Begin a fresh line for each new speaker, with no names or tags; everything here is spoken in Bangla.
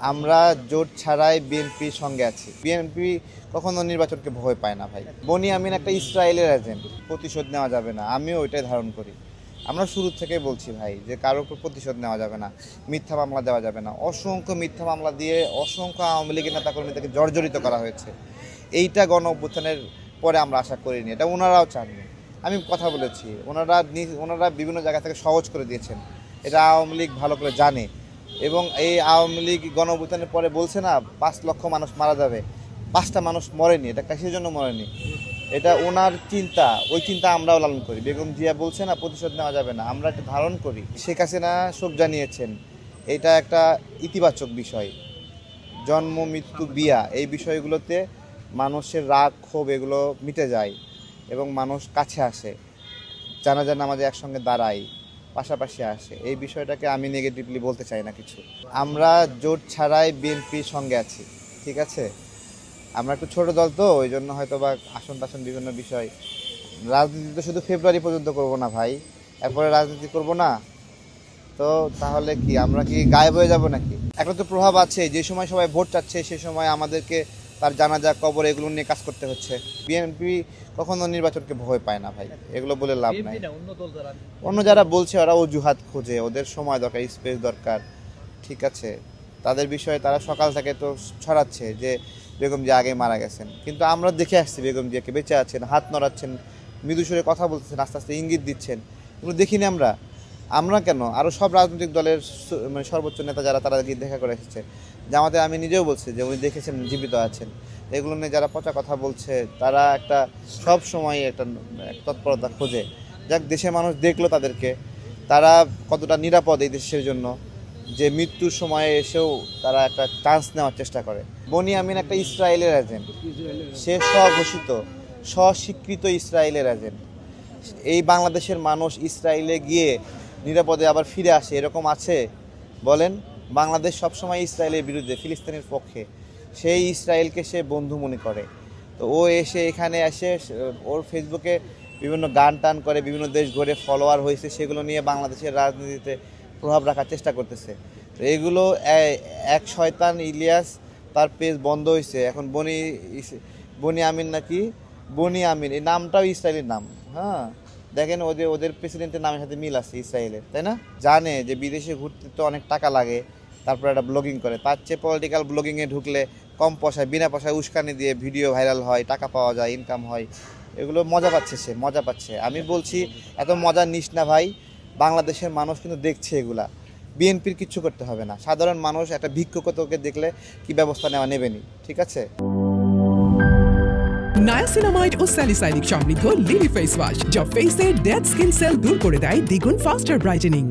আমরা জোট ছাড়াই বিএনপির সঙ্গে আছি। বিএনপি কখনো নির্বাচনকে ভয় পায় না ভাই। বনি আমিন একটা ইসরায়েলের এজেন্ট, প্রতিশোধ নেওয়া যাবে না, আমিও ওইটাই ধারণ করি। আমরা শুরু থেকে বলছি ভাই যে কারোর উপর প্রতিশোধ নেওয়া যাবে না, মিথ্যা মামলা দেওয়া যাবে না। অসংখ্য মিথ্যা মামলা দিয়ে অসংখ্য আওয়ামী লীগের নেতাকর্মীদেরকে জর্জরিত করা হয়েছে। এইটা গণ অভ্যুত্থানের পরে আমরা আশা করিনি, এটা ওনারাও চাননি। আমি কথা বলেছি, ওনারা বিভিন্ন জায়গা থেকে সহজ করে দিয়েছেন, এটা আওয়ামী লীগ ভালো করে জানে। এবং এই আওয়ামী লীগ গণ অভ্যুত্থানের পরে বলছে না 5 লক্ষ মানুষ মারা যাবে, 5টা মানুষ মরেনি, এটা কিসের জন্য মরেনি, এটা ওনার চিন্তা, ওই চিন্তা আমরাও লালন করি। বেগম জিয়া বলছে না প্রতিশোধ নেওয়া যাবে না, আমরা এটা ধারণ করি। শেখ হাসিনা শোক জানিয়েছেন, এটা একটা ইতিবাচক বিষয়। জন্ম মৃত্যু বিয়া এই বিষয়গুলোতে মানুষের রাগ ক্ষোভ এগুলো মিটে যায় এবং মানুষ কাছে আসে, জানাজা নামাজে একসঙ্গে দাঁড়ায়, পাশাপাশি আসে। এই বিষয়টাকে আমি নেগেটিভলি বলতে চাই না কিছু। আমরা জোট ছাড়াই বিএনপির সঙ্গে আছি, ঠিক আছে? আমরা একটু ছোট দল তো, ওই জন্য হয়তো বা আসন টাসন বিভিন্ন বিষয়, রাজনীতি তো শুধু ফেব্রুয়ারি পর্যন্ত করব না ভাই, এরপরে রাজনীতি করব না তো তাহলে কি আমরা কি গায়েব হয়ে যাব নাকি? একটা তো প্রভাব আছে, যে সময় সবাই ভোট চাচ্ছে সে সময় আমাদেরকে তার জানাজা কবর এগুলো নিয়ে কাজ করতে হচ্ছে। বিএনপি কখনো নির্বাচনকে ভয় পায় না ভাই, এগুলো বলে লাভ নাই। অন্য যারা বলছে ওরা অজুহাত খোঁজে, ওদের সময় দরকার, স্পেস দরকার, ঠিক আছে? তাদের বিষয়ে তারা সকাল থেকে তো ছড়াচ্ছে যে বেগম জিয়া আগে মারা গেছেন, কিন্তু আমরা দেখে আসছি বেগম জিয়াকে বেঁচে আছেন, হাত নড়াচ্ছেন, মৃদু সুরে কথা বলতেছেন, আস্তে আস্তে ইঙ্গিত দিচ্ছেন। এগুলো দেখিনি আমরা। আমরা কেন, আরও সব রাজনৈতিক দলের মানে সর্বোচ্চ নেতা যারা, তারা গিয়ে দেখা করে এসেছে। জামাতে আমি নিজেও বলছি যে উনি দেখেছেন, জীবিত আছেন। এগুলো নিয়ে যারা পচা কথা বলছে তারা একটা সব সময় একটা তৎপরতা খোঁজে। যাক, দেশের মানুষ দেখলো তাদেরকে, তারা কতটা নিরাপদ এই দেশের জন্য, যে মৃত্যুর সময়ে এসেও তারা একটা চান্স নেওয়ার চেষ্টা করে। বনি আমিন একটা ইসরায়েলের এজেন্ট, সে স্বঘোষিত স্বস্বীকৃত ইসরায়েলের এজেন্ট। এই বাংলাদেশের মানুষ ইসরায়েলে গিয়ে নিরাপদে আবার ফিরে আসে এরকম আছে বলেন? বাংলাদেশ সবসময় ইসরায়েলের বিরুদ্ধে, ফিলিস্তিনের পক্ষে। সেই ইসরায়েলকে সে বন্ধু মনে করে। তো ও এসে এখানে এসে ওর ফেসবুকে বিভিন্ন গান টান করে, বিভিন্ন দেশ ঘুরে ফলোয়ার হয়েছে, সেগুলো নিয়ে বাংলাদেশের রাজনীতিতে প্রভাব রাখার চেষ্টা করতেছে। তো এগুলো এক শয়তান ইলিয়াস, তার পেজ বন্ধ হয়েছে এখন। বনি আমিন নাকি, বনি আমিন এই নামটাও ইসরায়েলের নাম। হ্যাঁ, দেখেন ওদের প্রেসিডেন্টের নামের সাথে মিল আছে ইসরায়েলের, তাই না? জানে যে বিদেশে ঘুরতে তো অনেক টাকা লাগে, তারপর একটা ব্লগিং করে। তার চেয়ে পলিটিক্যাল ব্লগিংয়ে ঢুকলে কম পয়সায়, বিনা পয়সায় উস্কানি দিয়ে ভিডিও ভাইরাল হয়, টাকা পাওয়া যায়, ইনকাম হয়। এগুলো মজা পাচ্ছে, সে মজা পাচ্ছে। আমি বলছি এত মজা নিস না ভাই, বাংলাদেশের মানুষ কিন্তু দেখছে এগুলা। বিএনপির কিচ্ছু করতে হবে না, সাধারণ মানুষ একটা ভিক্ষুককে দেখলে কি ব্যবস্থা নেবেনি, ঠিক আছে?
নায়াসিনামাইড ও স্যালিসাইলিক সমৃদ্ধ লিলি ফেস ওয়াশ, যা ফেসের ডেড স্কিন সেল দূর করে দেয় দ্বিগুণ ফাস্টার ব্রাইটেনিং।